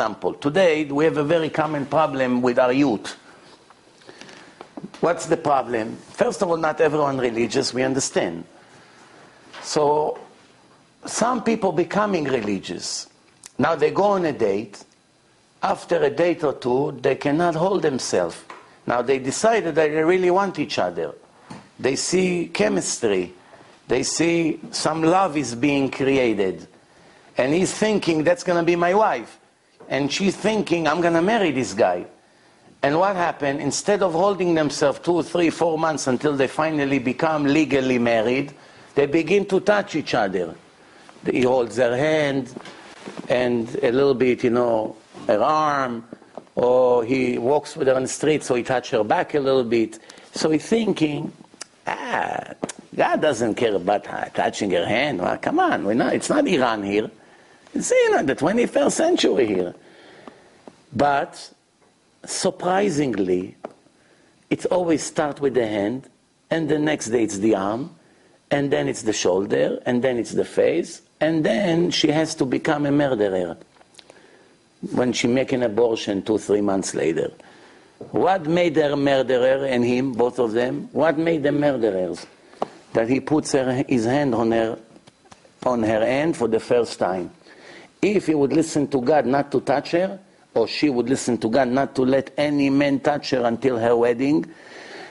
example. Today, we have a very common problem with our youth. What's the problem? First of all, not everyone religious, we understand. So, some people becoming religious. Now they go on a date. After a date or two, they cannot hold themselves. Now they decided that they really want each other. They see chemistry. They see some love is being created. And he's thinking, that's going to be my wife. And she's thinking, I'm going to marry this guy. And what happened? Instead of holding themselves 2, 3, 4 months until they finally become legally married, they begin to touch each other. He holds her hand and a little bit, her arm, or he walks with her on the street, so he touches her back a little bit. So he's thinking, God doesn't care about touching her hand. Well, come on, it's not Iran here. It's the 21st century here. But surprisingly, it always starts with the hand, and the next day it's the arm, and then it's the shoulder, and then it's the face, and then she has to become a murderer when she makes an abortion 2, 3 months later. What made her murderer and him, both of them? What made them murderers? That he puts his hand on her hand for the first time. If he would listen to God not to touch her, or she would listen to God not to let any man touch her until her wedding,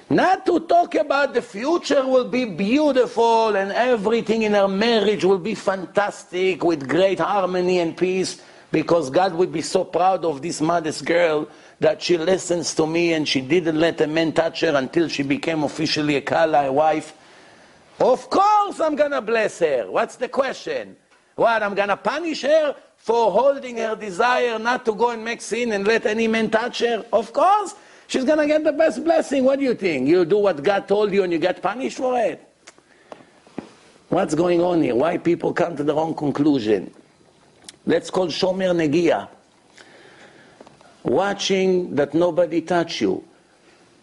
not to talk about the future will be beautiful and everything in her marriage will be fantastic with great harmony and peace, because God would be so proud of this modest girl that she listens to me and she didn't let a man touch her until she became officially a kala, a wife. Of course I'm going to bless her. What's the question? What, I'm going to punish her for holding her desire not to go and make sin and let any man touch her? Of course. She's going to get the best blessing. What do you think? You do what God told you and you get punished for it? What's going on here? Why people come to the wrong conclusion? Let's call Shomer Negia. Watching that nobody touch you.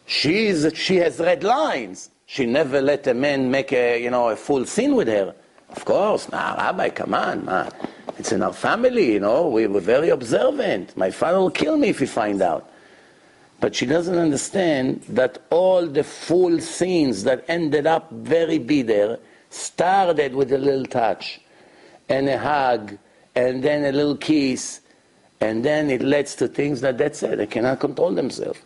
She has red lines. She never let a man make a full sin with her. Of course. Rabbi, come on. It's in our family, we were very observant. My father will kill me if he find out. But she doesn't understand that all the full sins that ended up very bitter started with a little touch and a hug and then a little kiss, and then it leads to things that's it. They cannot control themselves.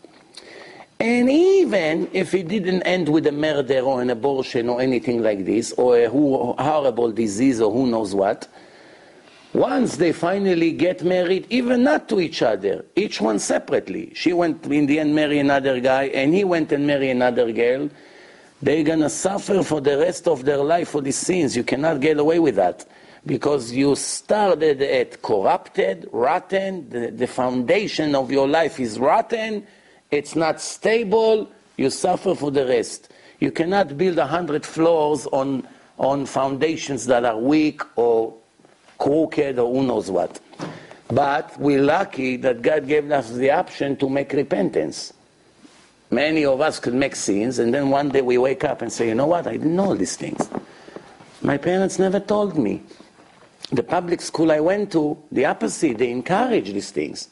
And even if it didn't end with a murder or an abortion or anything like this, or a horrible disease or who knows what, once they finally get married, even not to each other, each one separately. She went in the end marry another guy, and he went and marry another girl. They're going to suffer for the rest of their life for these sins. You cannot get away with that. Because you started at corrupted, rotten, the foundation of your life is rotten, it's not stable, you suffer for the rest. You cannot build 100 floors on foundations that are weak or crooked or who knows what. But we're lucky that God gave us the option to make repentance. Many of us could make sins, and then one day we wake up and say, you know what, I didn't know these things. My parents never told me. The public school I went to, the opposite, they encourage these things.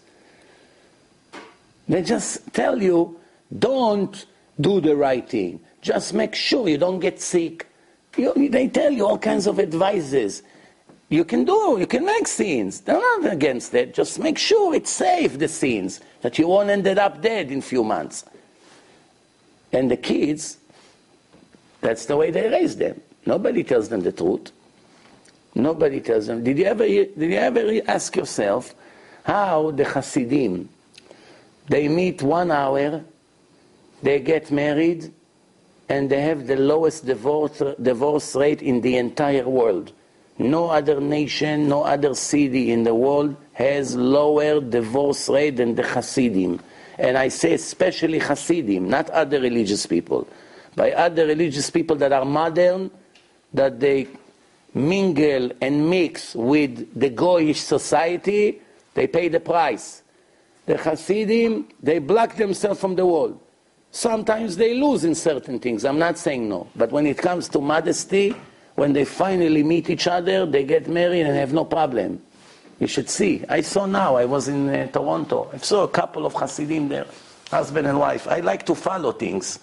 They just tell you, don't do the right thing. Just make sure you don't get sick. They tell you all kinds of advices. You can make sins. They're not against it. Just make sure it's safe, the sins, that you won't end up dead in a few months. And the kids, that's the way they raise them. Nobody tells them the truth. Nobody tells them. Did you ever ask yourself how the Hasidim, they meet 1 hour, they get married, and they have the lowest divorce rate in the entire world? No other nation, no other city in the world has lower divorce rate than the Hasidim. And I say especially Hasidim, not other religious people. By other religious people that are modern, that they mingle and mix with the Goyish society, they pay the price. The Hasidim, they block themselves from the world. Sometimes they lose in certain things, I'm not saying no. But when it comes to modesty, when they finally meet each other, they get married and have no problem. You should see. I saw now, I was in Toronto. I saw a couple of Hasidim there, husband and wife. I like to follow things.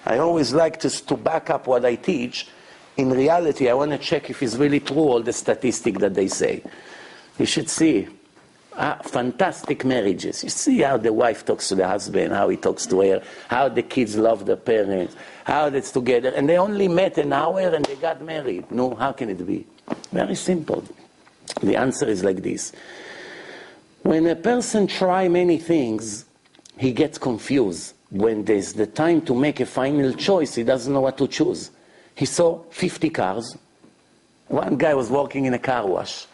I always like to back up what I teach. In reality, I want to check if it's really true, all the statistics that they say. You should see. Fantastic marriages. You see how the wife talks to the husband, how he talks to her, how the kids love their parents, how that's together. And they only met an hour and they got married. No, how can it be? Very simple. The answer is like this. When a person tries many things, he gets confused. When there's the time to make a final choice, he doesn't know what to choose. He saw 50 cars. One guy was working in a car wash.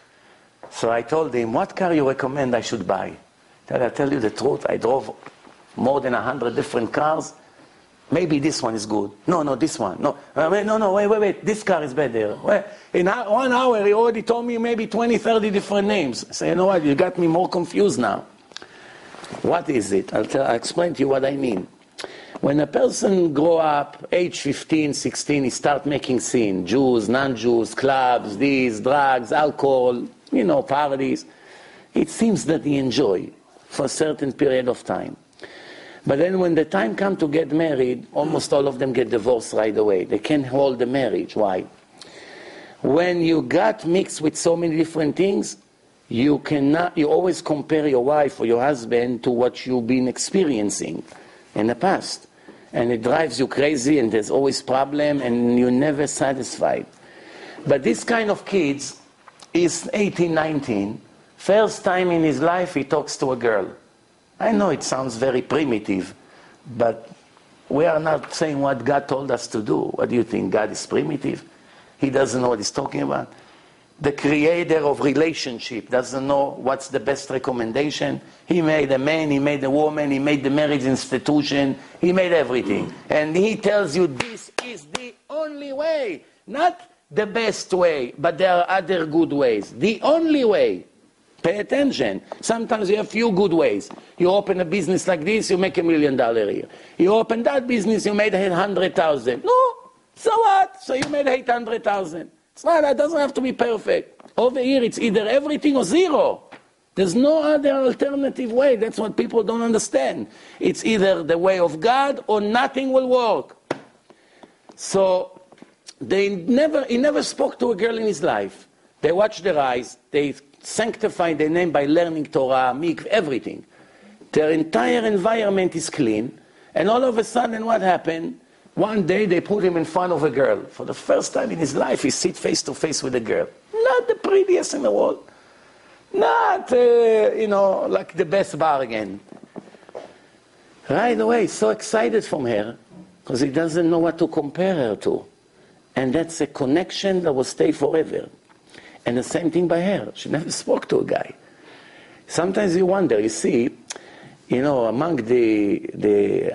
So I told him, what car you recommend I should buy? I'll tell you the truth, I drove more than 100 different cars. Maybe this one is good. No, this one. No, wait, this car is better. In 1 hour, he already told me maybe 20, 30 different names. I say, you know what, you got me more confused now. What is it? I'll explain to you what I mean. When a person grow up, age 15, 16, he start making sin. Jews, non-Jews, clubs, these, drugs, alcohol, parties. It seems that he enjoy for a certain period of time. But then when the time comes to get married, almost all of them get divorced right away. They can't hold the marriage. Why? When you got mixed with so many different things, you always compare your wife or your husband to what you've been experiencing in the past. And it drives you crazy, and there's always problem, and you're never satisfied. But this kind of kids is 18, 19. First time in his life he talks to a girl. I know it sounds very primitive, but we are not saying what God told us to do. What do you think? God is primitive? He doesn't know what he's talking about? The creator of relationship doesn't know what's the best recommendation. He made a man, he made a woman, he made the marriage institution, he made everything. And he tells you this is the only way. Not the best way, but there are other good ways. The only way. Pay attention. Sometimes you have few good ways. You open a business like this, you make $1 million a year. You open that business, you made 100,000. No, so what? So you made 800,000. It's not, that doesn't have to be perfect. Over here, it's either everything or zero. There's no other alternative way. That's what people don't understand. It's either the way of God or nothing will work. So he never spoke to a girl in his life. They watched their eyes. They sanctified their name by learning Torah, mikveh, everything. Their entire environment is clean. And all of a sudden, what happened? One day, they put him in front of a girl. For the first time in his life, he sits face to face with a girl. Not the prettiest in the world. Not, like the best bargain. Right away, so excited from her, because he doesn't know what to compare her to. And that's a connection that will stay forever. And the same thing by her. She never spoke to a guy. Sometimes you wonder, you see, among the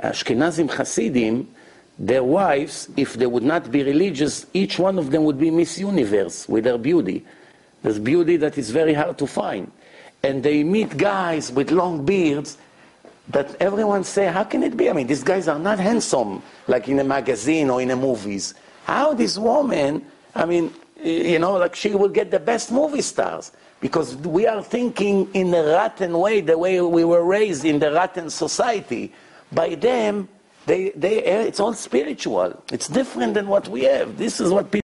Ashkenazim Hasidim, their wives, if they would not be religious, each one of them would be Miss Universe with their beauty. There's beauty that is very hard to find. And they meet guys with long beards that everyone say, how can it be? I mean, these guys are not handsome like in a magazine or in the movies. How this woman, like she will get the best movie stars. Because we are thinking in a rotten way, the way we were raised in the rotten society. By them, it's all spiritual. It's different than what we have. This is what people